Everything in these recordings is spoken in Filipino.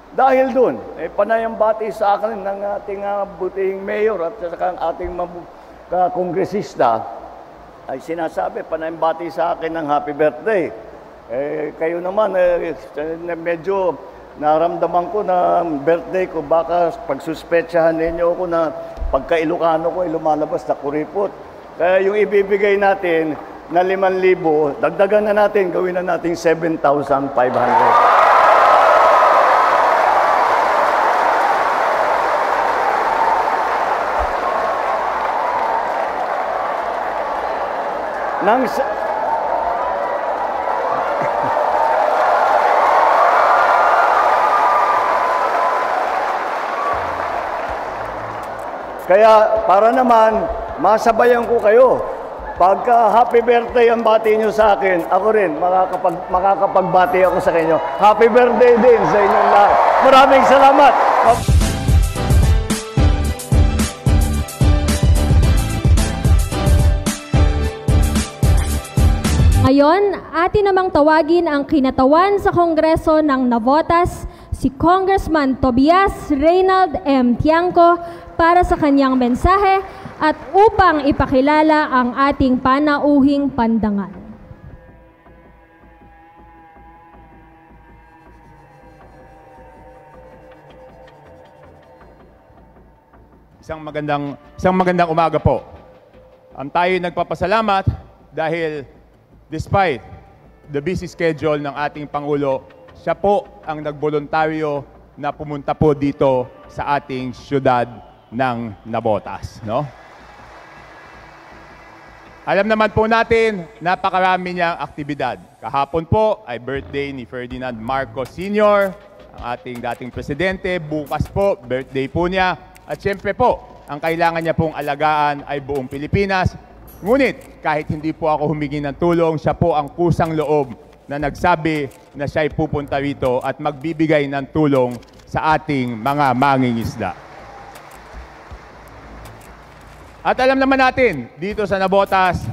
Dahil doon, panay ang bati sa akin ng ating butihing mayor at saka ang ating kongresista ay sinasabi, panay ang bati sa akin ng happy birthday. Kayo naman, medyo naramdaman ko na birthday ko, baka pagsuspetsahan ninyo ako na pagka-Ilocano ko ay lumalabas na kuripot. Kaya yung ibibigay natin na 5,000, dagdagan na natin, gawin na natin 7,500. Kaya para naman, masabayan ko kayo. Pagka happy birthday ang bati nyo sa akin, ako rin, makakapagbati ako sa inyo. Happy birthday din sa inyong lahat. Maraming salamat. Ngayon, atin namang tawagin ang kinatawan sa Kongreso ng Navotas, si Congressman Tobias Reynald M. Tiangco para sa kanyang mensahe at upang ipakilala ang ating panauhing pandangal. Isang magandang umaga po. Tayo nagpapasalamat dahil despite the busy schedule ng ating Pangulo, siya po ang nagboluntaryo na pumunta po dito sa ating syudad ng Navotas, no? Alam naman po natin, napakarami niyang aktibidad. Kahapon po ay birthday ni Ferdinand Marcos Sr., ang ating dating presidente. Bukas po, birthday po niya. At syempre po, ang kailangan niya pong alagaan ay buong Pilipinas. Ngunit, kahit hindi po ako humingi ng tulong, siya po ang kusang loob na nagsabi na siya ay pupunta rito at magbibigay ng tulong sa ating mga mangingisda. At alam naman natin, dito sa Navotas,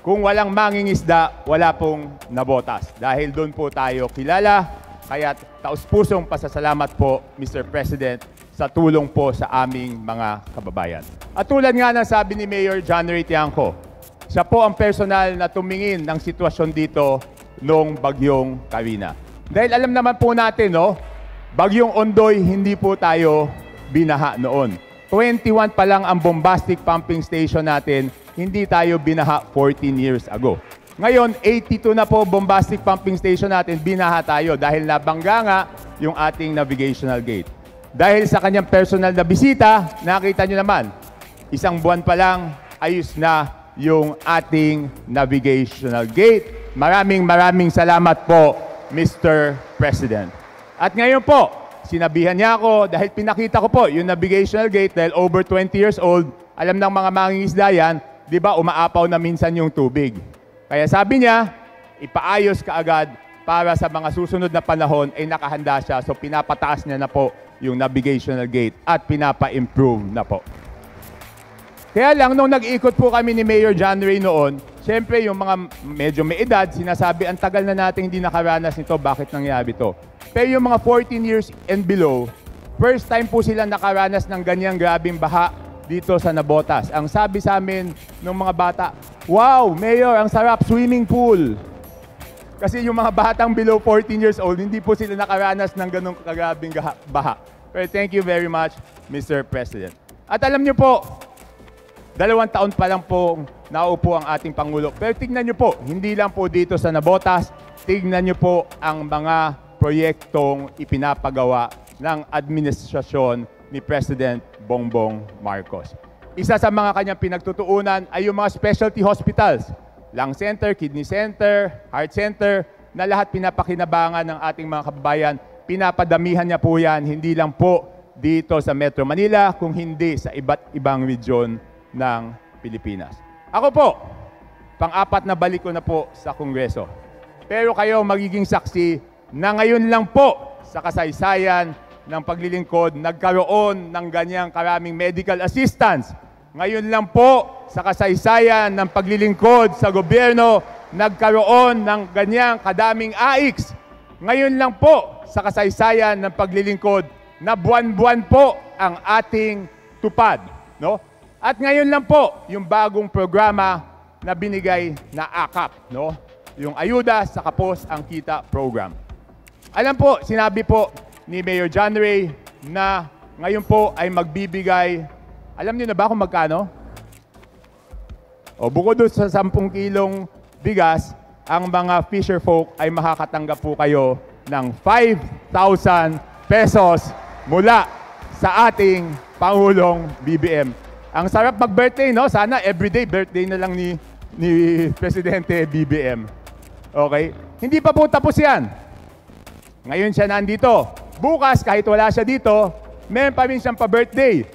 kung walang mangingisda, wala pong Navotas. Dahil doon po tayo kilala, kaya taus-pusong pasasalamat po, Mr. President, sa tulong po sa aming mga kababayan. At tulad nga ng sabi ni Mayor John Ray Tiangco, siya po ang personal na tumingin ng sitwasyon dito noong bagyong Karina. Dahil alam naman po natin, no, bagyong Ondoy, hindi po tayo binaha noon. 21 pa lang ang bombastic pumping station natin, hindi tayo binaha 14 years ago. Ngayon, 82 na po bombastic pumping station natin, binaha tayo dahil nabangga nga yung ating navigational gate. Dahil sa kanyang personal na bisita, nakita nyo naman, isang buwan pa lang, ayos na yung ating navigational gate. Maraming salamat po, Mr. President. At ngayon po, sinabihan niya ako dahil pinakita ko po yung navigational gate dahil over 20 years old, alam ng mga mangingisda yan, di ba umaapaw na minsan yung tubig. Kaya sabi niya, ipaayos kaagad para sa mga susunod na panahon ay nakahanda siya. So pinapataas niya na po yung navigational gate at pinapa-improve na po. Kaya lang, nung nag-iikot po kami ni Mayor John Ray noon, siyempre yung mga medyo may edad, sinasabi, ang tagal na natin hindi nakaranas nito, bakit nangyari ito? Pero yung mga 14 years and below, first time po sila nakaranas ng ganyang grabing baha dito sa Navotas. Ang sabi sa amin ng mga bata, wow, Mayor, ang sarap, swimming pool. Kasi yung mga batang below 14 years old, hindi po sila nakaranas ng ganong kagabing baha. Pero thank you very much, Mr. President. At alam niyo po, 2 taon pa lang po naupo ang ating Pangulo. Pero tignan niyo po, hindi lang po dito sa Navotas, tignan niyo po ang mga proyektong ipinapagawa ng administrasyon ni President Bongbong Marcos. Isa sa mga kanyang pinagtutuunan ay yung mga specialty hospitals, lung center, kidney center, heart center, na lahat pinapakinabangan ng ating mga kababayan. Pinapadamihan niya po yan, hindi lang po dito sa Metro Manila, kung hindi sa iba't ibang region ng Pilipinas. Ako po, pang-4 na balik ko na po sa Kongreso. Pero kayo magiging saksi na ngayon lang po sa kasaysayan ng paglilingkod, nagkaroon ng ganyang karaming medical assistance. Ngayon lang po sa kasaysayan ng paglilingkod sa gobyerno, nagkaroon ng ganyang kadaming AICS. Ngayon lang po sa kasaysayan ng paglilingkod na buwan-buwan po ang ating tupad, no? At ngayon lang po yung bagong programa na binigay na AKAP, no? Yung Ayuda sa Kapos ang Kita program. Alam po, sinabi po ni Mayor John Ray na ngayon po ay magbibigay, alam niyo na ba kung magkano? O bukod doon sa 10 kilong bigas, ang mga fisher folk ay makakatanggap po kayo ng 5,000 pesos mula sa ating Pangulong BBM. Ang sarap mag-birthday, no? Sana everyday birthday na lang ni Presidente BBM. Okay? Hindi pa po tapos yan. Ngayon siya nandito. Bukas, kahit wala siya dito, meron pa rin siyang pa-birthday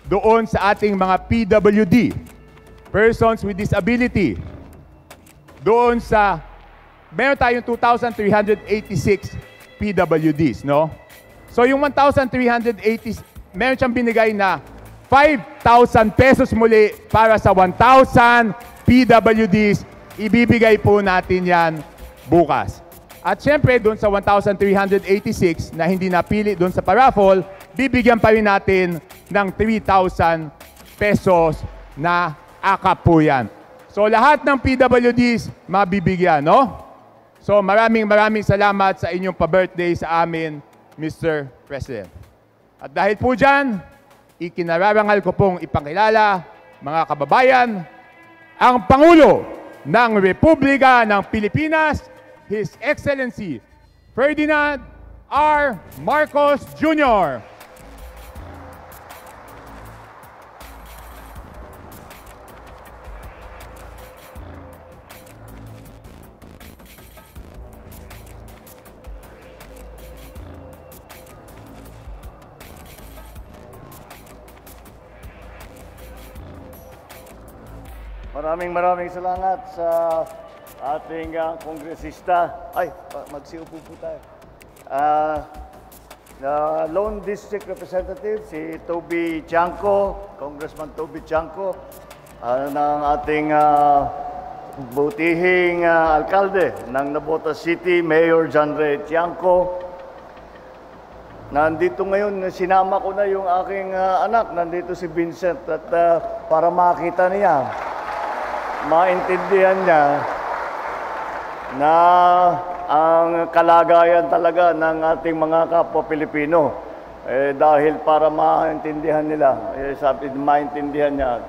doon sa ating mga PWD, Persons with Disability. Doon sa, meron tayong 2,386 PWDs, no? So yung 1,380, meron siyang binigay na 5,000 pesos muli para sa 1,000 PWDs. Ibibigay po natin yan bukas. At syempre, doon sa 1,386 na hindi napili doon sa paraffle, bibigyan pa rin natin ng 3,000 pesos na AKAP po yan. So lahat ng PWDs mabibigyan, no? So maraming salamat sa inyong pa-birthday sa amin, Mr. President. At dahil po dyan, ikinararangal ko pong ipakilala, mga kababayan, ang Pangulo ng Republika ng Pilipinas, His Excellency Ferdinand R. Marcos Jr. Maraming salamat sa ating kongresista. Ay, magsiupo po tayo. Lone District Representative, si Toby Chanco, Congressman Toby Chanco, ng ating butihing alkalde ng Navotas City, Mayor John Ray Tiangco. Nandito ngayon, sinama ko na yung aking anak, nandito si Vincent, at para makita niya, maintindihan niya na ang kalagayan talaga ng ating mga kapwa Pilipino. Dahil para maintindihan nila, maintindihan niya,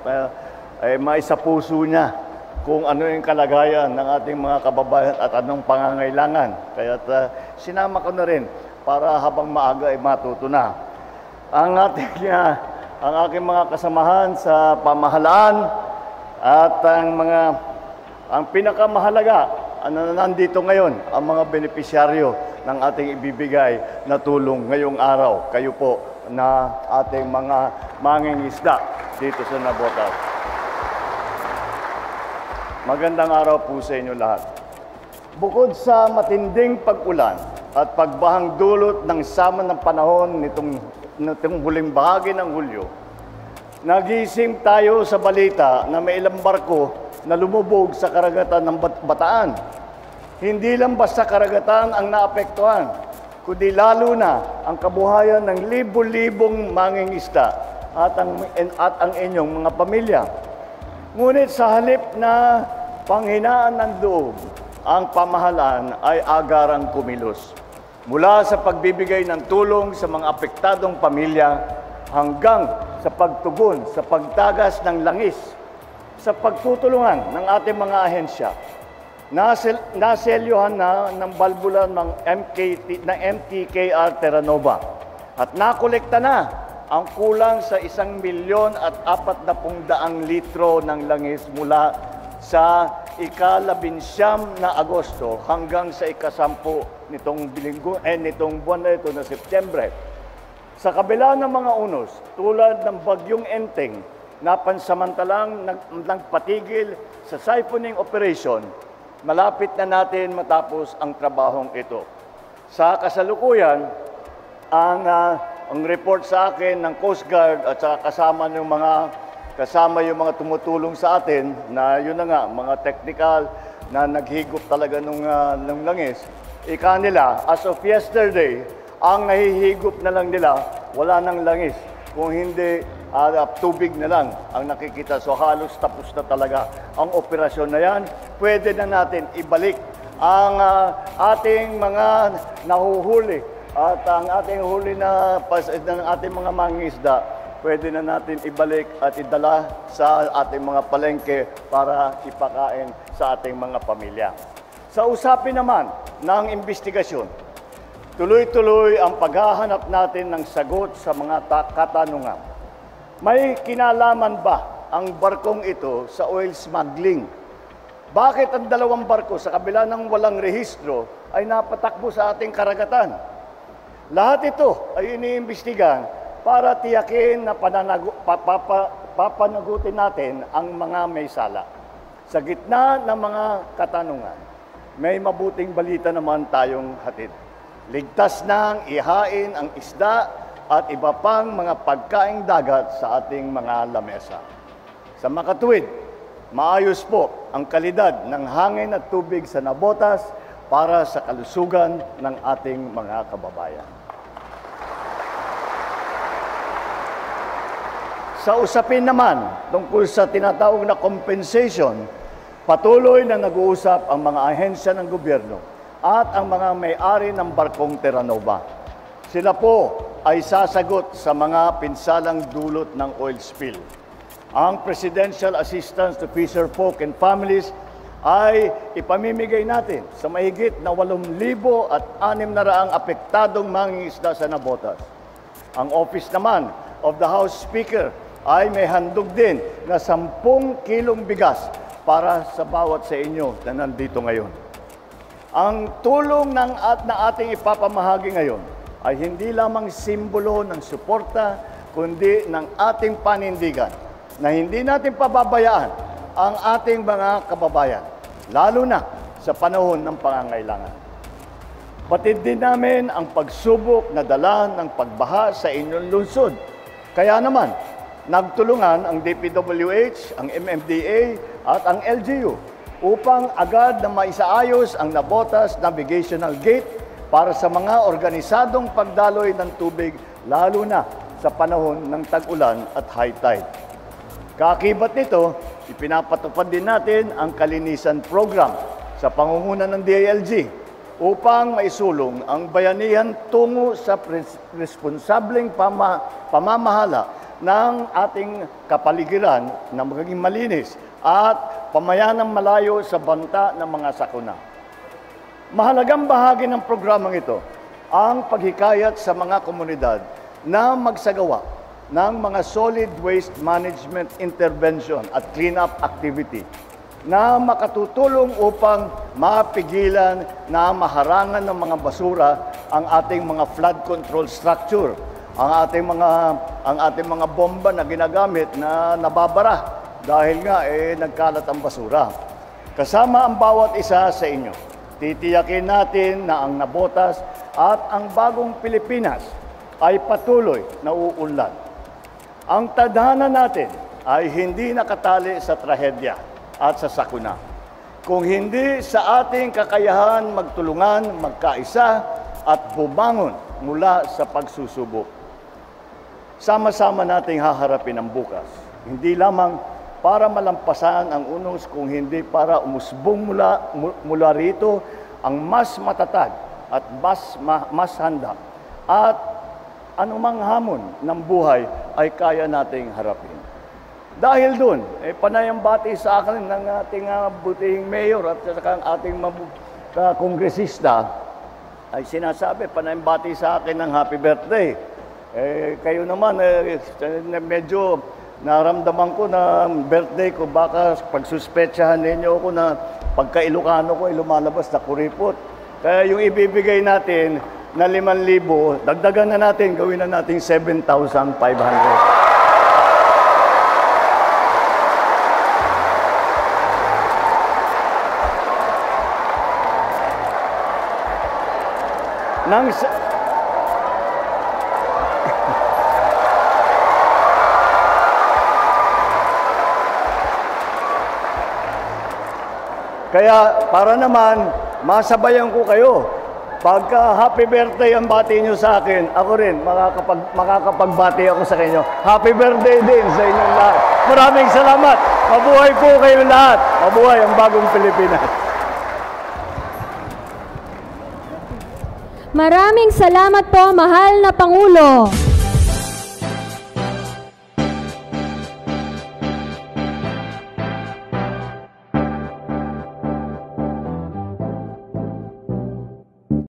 maisapuso niya kung ano yung kalagayan ng ating mga kababayan at anong pangangailangan. Kaya sinama ko na rin para habang maaga ay matuto na. Ang aking mga kasamahan sa pamahalaan at ang pinakamahalaga, nandito ngayon, ang mga benepisyaryo ng ating ibibigay na tulong ngayong araw. Kayo po na ating mga mangingisda dito sa Navotas. Magandang araw po sa inyo lahat. Bukod sa matinding pag-ulan at pagbahang dulot ng sama ng panahon nitong huling bahagi ng Hulyo, nagising tayo sa balita na may ilang barko na lumubog sa karagatan ng Bataan. Hindi lang basta karagatan ang naapektuhan, kundi lalo na ang kabuhayan ng libo-libong mangingisda at ang inyong mga pamilya. Ngunit sa halip na panghinaan ng loob, ang pamahalaan ay agarang kumilos. Mula sa pagbibigay ng tulong sa mga apektadong pamilya, hanggang sa pagtugon, sa pagtagas ng langis, sa pagtutulungan ng ating mga ahensya. Naselyuhan na ng balbula ng MTKR Terranova at nakolekta na ang kulang sa 1,400,000 litro ng langis mula sa ika-19 na Agosto hanggang sa ika-10 nitong buwan na ito na Setyembre. Sa kabila ng mga unos, tulad ng bagyong Enteng, na pansamantalang nagpatigil sa siphoning operation, malapit na natin matapos ang trabahong ito. Sa kasalukuyan, ang report sa akin ng Coast Guard at kasama yung mga tumutulong sa atin na yun na nga, mga technical na naghigop talaga ng langis. Ika nila, as of yesterday, ang nahihigop na lang nila, wala nang langis. Kung hindi, tubig na lang ang nakikita. So halos tapos na talaga ang operasyon na yan. Pwede na natin ibalik ang ating mga nahuhuli at ang ating huli ng ating mga mangingisda, pwede na natin ibalik at idala sa ating mga palengke para ipakain sa ating mga pamilya. Sa usapin naman ng investigasyon, tuloy-tuloy ang paghahanap natin ng sagot sa mga katanungan. May kinalaman ba ang barkong ito sa oil smuggling? Bakit ang dalawang barko sa kabila ng walang rehistro ay napatakbo sa ating karagatan? Lahat ito ay iniimbestigahan para tiyakin na papanagutin natin ang mga may sala. Sa gitna ng mga katanungan, may mabuting balita naman tayong hatid. Ligtas nang ihain ang isda at iba pang mga pagkaing dagat sa ating mga lamesa. Sa makatuwid, maayos po ang kalidad ng hangin at tubig sa Navotas para sa kalusugan ng ating mga kababayan. Sa usapin naman tungkol sa tinatawag na compensation, patuloy na nag-uusap ang mga ahensya ng gobyerno at ang mga may-ari ng barkong Terranova. Sila po ay sasagot sa mga pinsalang dulot ng oil spill. Ang Presidential Assistance to Fisherfolk and Families ay ipamimigay natin sa mahigit na 8,600 apektadong mangingisda sa Navotas. Ang office naman of the House Speaker ay may handog din na 10 kilong bigas para sa bawat sa inyo na nandito ngayon. Ang tulong na ating ipapamahagi ngayon ay hindi lamang simbolo ng suporta, kundi ng ating panindigan na hindi natin pababayaan ang ating mga kababayan, lalo na sa panahon ng pangangailangan. Batid din namin ang pagsubok na dala ng pagbaha sa inyong lungsod. Kaya naman, nagtulungan ang DPWH, ang MMDA at ang LGU upang agad na maisaayos ang Navotas Navigational Gate para sa mga organisadong pagdaloy ng tubig, lalo na sa panahon ng tag-ulan at high tide. Kaakibat nito, ipinapatupad din natin ang Kalinisan Program sa pangunguna ng DILG upang maisulong ang bayanihan tungo sa responsableng pamamahala ng ating kapaligiran na magiging malinis at pamayanang malayo sa banta ng mga sakuna. Mahalagang bahagi ng programang ito ang paghikayat sa mga komunidad na magsagawa ng mga solid waste management intervention at cleanup activity na makatutulong upang mapigilan na maharangan ng mga basura ang ating mga flood control structure, ang ating mga bomba na ginagamit na nababara dahil nga nagkalat ang basura. Kasama ang bawat isa sa inyo, titiyakin natin na ang Navotas at ang bagong Pilipinas ay patuloy na uunlad. Ang tadhana natin ay hindi nakatali sa trahedya at sa sakuna, kung hindi sa ating kakayahan magtulungan, magkaisa at bumangon mula sa pagsusubok. Sama-sama nating haharapin ang bukas, hindi lamang para malampasan ang unos, kung hindi para umusbong mula rito ang mas matatag at mas handa. At anumang hamon ng buhay ay kaya nating harapin. Dahil doon, panay ang bati sa akin ng ating butihing mayor at saka ang ating kongresista ay sinasabi, panay ang bati sa akin ng happy birthday. Kayo naman, medyo naramdaman ko na birthday ko, baka pagsuspetsahan ninyo ako na pagka-Ilocano ko ay lumalabas na kuripot. Kaya yung ibibigay natin na 5,000, dagdagan na natin, gawin na natin 7,500. Kaya para naman masabayan ko kayo, pagka happy birthday ang bati nyo sa akin, ako rin, makakapagbati ako sa inyo. Happy birthday din sa inyong lahat. Maraming salamat. Mabuhay po kayo lahat. Mabuhay ang bagong Pilipinas. Maraming salamat po, mahal na Pangulo.